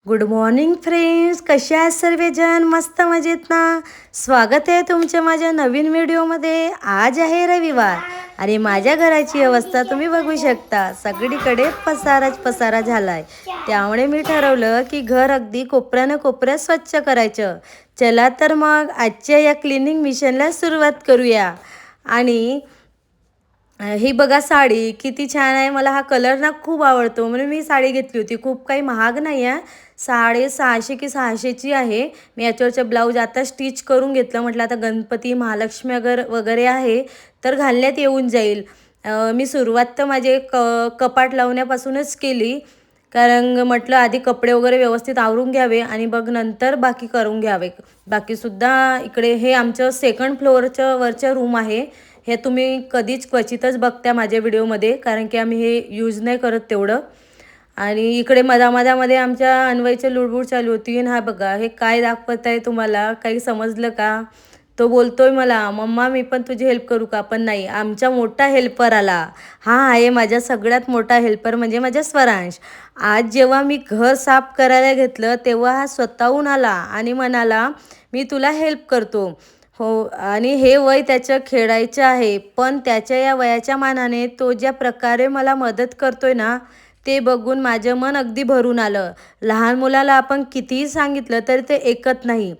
Good morning friends, कसे आहेत सर्वजण? मस्त मजेत ना? स्वागत आहे तुमच्या माझ्या नवीन व्हिडिओमध्ये. आज आहे रविवार आणि माझ्या घराची अवस्था तुम्ही बघू शकता. सगळीकडे पसाराच पसारा झालाय. त्यामुळे मी ठरवलं की घर अगदी कोपऱ्यानं कोपऱ्यात स्वच्छ करायचं. चला तर मग आजच्या या क्लिनिंग मिशनला सुरुवात करूया. आणि ही बघा साडी किती छान आहे. मला हा कलर ना खूप आवडतो म्हणून मी साडी घेतली होती. खूप काही महाग नाही आहे, 650 की 600ची आहे. मी याच्यावरचं ब्लाऊज आता स्टिच करून घेतलं. म्हटलं आता गणपती महालक्ष्मी वगैरे आहे तर घालण्यात येऊन जाईल. मी सुरुवात तर माझे कपाट लावण्यापासूनच केली, कारण म्हटलं आधी कपडे वगैरे व्यवस्थित आवरून घ्यावे आणि बघ नंतर बाकी करून घ्यावे. बाकीसुद्धा इकडे हे आमचं सेकंड फ्लोअरचं वरचं रूम आहे. हे तुम्ही कधीच क्वचितच बघता माझ्या व्हिडिओमध्ये, कारण की आम्ही हे यूज नाही करत तेवढं. आणि इकडे मधामधामध्ये आमच्या अन्वयचं लुडबुड चालू होती. आणि हा बघा हे काय दाखवत आहे तुम्हाला, काही समजलं का? तो बोलतोय मला, मम्मा मी पण तुझी हेल्प करू का? पण नाही, आमचा मोठा हेल्पर आला. हा आहे माझा सगळ्यात मोठा हेल्पर, म्हणजे माझा स्वरांश. आज जेव्हा मी घर साफ करायला घेतलं तेव्हा हा स्वतःहून आला आणि म्हणाला मी तुला हेल्प करतो. हो, आणि हे वय त्याचं खेळायचं आहे, पण त्याच्या या वयाच्या मानाने तो ज्या प्रकारे मला मदत करतोय ना, ते बघून माझं मन अगदी भरून आलं. लहान मुलाला आपण कितीही सांगितलं तरी ते ऐकत नाही,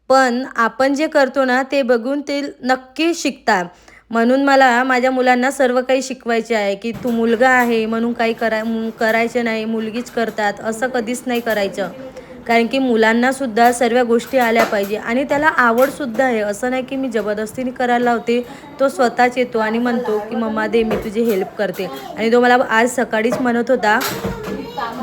पण आपण जे करतो ना ते बघून ते नक्की शिकतात. म्हणून मला माझ्या मुलांना सर्व काही शिकवायचे आहे, की तू मुलगा आहे म्हणून काही करायचं नाही, मुलगीच करतात असं कधीच नाही करायचं. कारण की मुलांनासुद्धा सर्व गोष्टी आल्या पाहिजे आणि त्याला आवडसुद्धा आहे. असं नाही की मी जबरदस्तीने करायला लावते. तो स्वतःच येतो आणि म्हणतो की मम्मा दे मी तुझी हेल्प करते. आणि तो मला आज सकाळीच म्हणत होता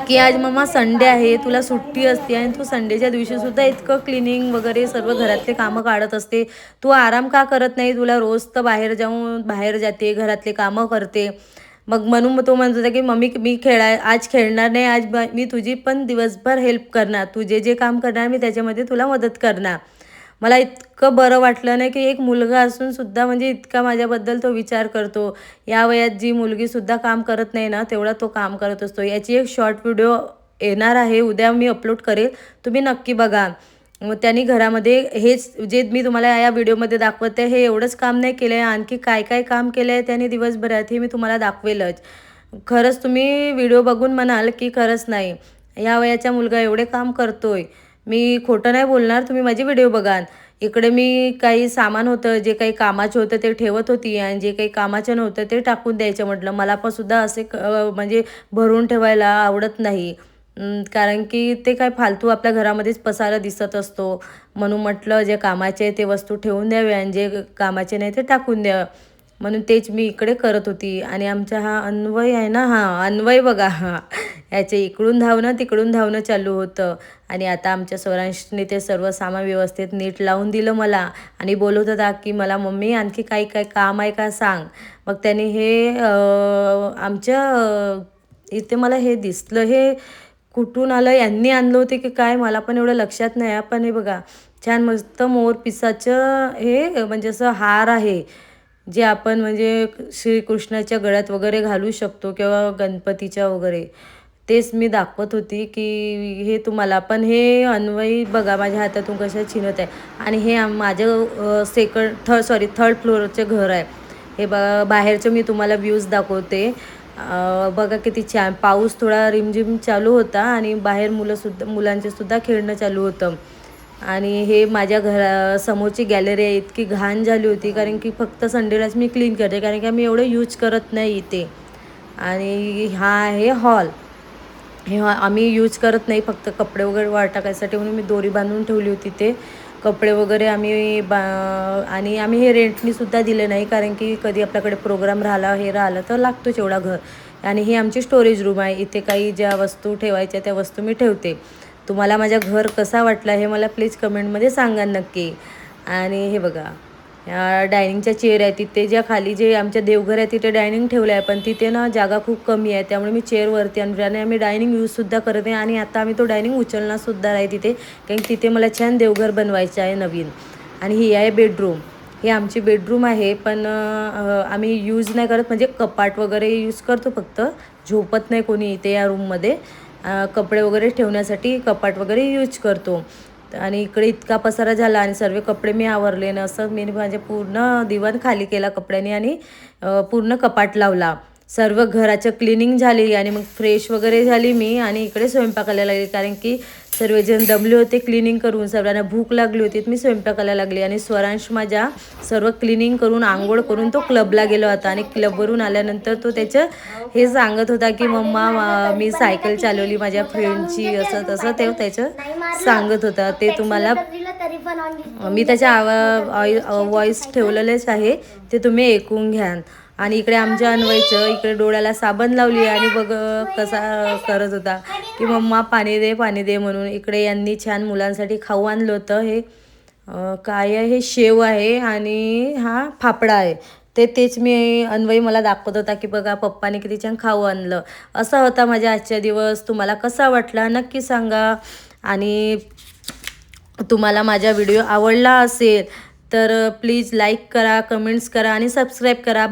की आज मम्मा संडे आहे, तुला सुट्टी असते आणि तू संडेच्या दिवशीसुद्धा इतकं क्लिनिंग वगैरे सर्व घरातले कामं काढत असते. तू आराम का करत नाही? तुला रोज तर बाहेर जाते, घरातले कामं करते. म्हणून तो म्हणत होता की मम्मी मी आज खेळणार नाही, मी तुझी पण दिवसभर हेल्प करणार. तू जे काम करणार मी त्याच्यामध्ये तुला मदत करणार. मला इतकं बरं वाटलं नाही की एक मुलगा असूनसुद्धा म्हणजे इतका माझ्याबद्दल तो विचार करतो. या वयात जी मुलगीसुद्धा काम करत नाही ना, तेवढा तो काम करत असतो. याची एक शॉर्ट व्हिडिओ येणार आहे, उद्या मी अपलोड करेल, तुम्ही नक्की बघा. मग त्यांनी घरामध्ये हेच जे मी तुम्हाला या व्हिडिओमध्ये दाखवते हे एवढंच काम नाही केलं आहे, आणखी काय काय काम केलं आहे त्याने दिवसभरात हे मी तुम्हाला दाखवेलच. खरंच तुम्ही व्हिडिओ बघून म्हणाल की खरंच नाही, या वयाचा मुलगा एवढे काम करतोय. मी खोटं नाही बोलणार, तुम्ही माझी व्हिडिओ बघाल. इकडे मी काही सामान होतं, जे काही कामाचं होतं ते ठेवत होती आणि जे काही कामाचं नव्हतं ते टाकून द्यायचं. म्हटलं मला पण सुद्धा असे म्हणजे भरून ठेवायला आवडत नाही. कारण की ते काय फालतू आपल्या घरामध्येच पसारा दिसत असतो. म्हणून म्हटलं जे कामाचे आहे ते वस्तू ठेवून द्यावे आणि जे कामाचे नाही ते टाकून द्यावं. म्हणून तेच मी इकडे करत होती. आणि आमचा हा अन्वय आहे ना, हा अन्वय बघा, हा याचे इकडून धावणं तिकडून धावणं चालू होतं. आणि आता आमच्या स्वरांशने ते सर्व सामान व्यवस्थित नीट लावून दिलं मला आणि बोलत होता की मला मम्मी आणखी काही काय काम आहे का सांग. मग त्याने हे आमच्या इथे मला हे दिसलं, हे कुठून आलं, यांनी आणलं होते की काय मला पण एवढं लक्षात नाही. पण हे बघा छान मस्त मोरपिसाचं हे म्हणजे असं हार आहे, जे आपण म्हणजे श्रीकृष्णाच्या गळ्यात वगैरे घालू शकतो किंवा गणपतीच्या वगैरे. तेच मी दाखवत होती की हे तुम्हाला. पण हे अन्वयी बघा माझ्या हातातून कशा छिनत आहे. आणि हे माझं थर्ड फ्लोअरचं घर आहे. हे बाहेरचं मी तुम्हाला व्ह्यूज दाखवते. बघा किती छान. पाऊस थोडा रिमझिम चालू होता आणि बाहेर मुलांचेसुद्धा खेळणं चालू होतं. आणि हे माझ्या समोरची गॅलरी आहे, इतकी घाण झाली होती कारण की फक्त संडेलाच मी क्लीन करते, कारण की आम्ही एवढं यूज करत नाही इथे. आणि हा आहे हॉल. हे आम्ही यूज करत नाही, फक्त कपडे वगैरे वाळ टाकायसाठी म्हणून मी दोरी बांधून ठेवली होती. ते कपडे वगैरे आणि आम्ही हे रेंटनीसुद्धा दिले नाही, कारण की कधी आपल्याकडे प्रोग्राम राहिला तर लागतोच एवढा घर. आणि ही आमची स्टोरेज रूम आहे. इथे काही ज्या वस्तू ठेवायच्या त्या वस्तू मी ठेवते. तुम्हाला माझ्या घर कसा वाटला हे मला प्लीज कमेंटमध्ये सांगा नक्की. आणि हे बघा डायनिंगच्या चेअर आहे. तिथे ज्या खाली जे आमच्या देवघर आहे तिथे डायनिंग ठेवलं आहे, पण तिथे ना जागा खूप कमी आहे, त्यामुळे मी चेअरवरती आणि आम्ही डायनिंग यूजसुद्धा करत आहे. आणि आता आम्ही तो डायनिंग उचलणारसुद्धा आहे तिथे, कारण तिथे मला छान देवघर बनवायचं आहे नवीन. आणि ही आहे बेडरूम. ही आमची बेडरूम आहे, पण आम्ही यूज नाही करत, म्हणजे कपाट वगैरे यूज करतो फक्त. झोपत नाही कोणी इथे या रूममध्ये. कपडे वगैरे ठेवण्यासाठी कपाट वगैरे यूज करतो. आणि इकडे इतका पसारा झाला आणि सर्व कपडे मी आवरले ना, असं मी माझे पूर्ण दिवाण खाली केला कपड्याने आणि पूर्ण कपाट लावला. सर्व घराचं क्लिनिंग झाली आणि मग फ्रेश वगैरे झाली मी आणि इकडे स्वयंपाकाला लागली, कारण की सर्वजण दमले होते क्लिनिंग करून, सर्वांना भूक लागली होती. मी स्वयंपाकाला लागली आणि स्वरांश माझा सर्व क्लिनिंग करून आंघोळ करून तो क्लबला गेला होता. आणि क्लबवरून आल्यानंतर तो त्याचं हे सांगत होता की मम्मा मी सायकल चालवली माझ्या फ्रेंडची, असं तसं ते त्याचं सांगत होता. ते तुम्हाला मी त्याच्या व्हॉइस ठेवलेलेच आहे, ते तुम्ही ऐकून घ्या. आणि इकडे आमच्या अन्वयचं इकडे डोळ्याला साबण लावली आणि बघ कसा करत होता की मम्मा पाणी दे म्हणून. इकडे यांनी छान मुलांसाठी खाऊ आणलं होतं. हे काय आहे, हे शेव आहे आणि हा फाफडा आहे. तेच मी अन्वय मला दाखवत होता की बघा पप्पाने किती छान खाऊ आणलं. असा होता माझा आजचा दिवस. तुम्हाला कसा वाटला नक्की सांगा. आणि तुम्हाला माझा व्हिडिओ आवडला असेल तर प्लीज लाईक करा, कमेंट्स करा आणि सबस्क्राईब करा.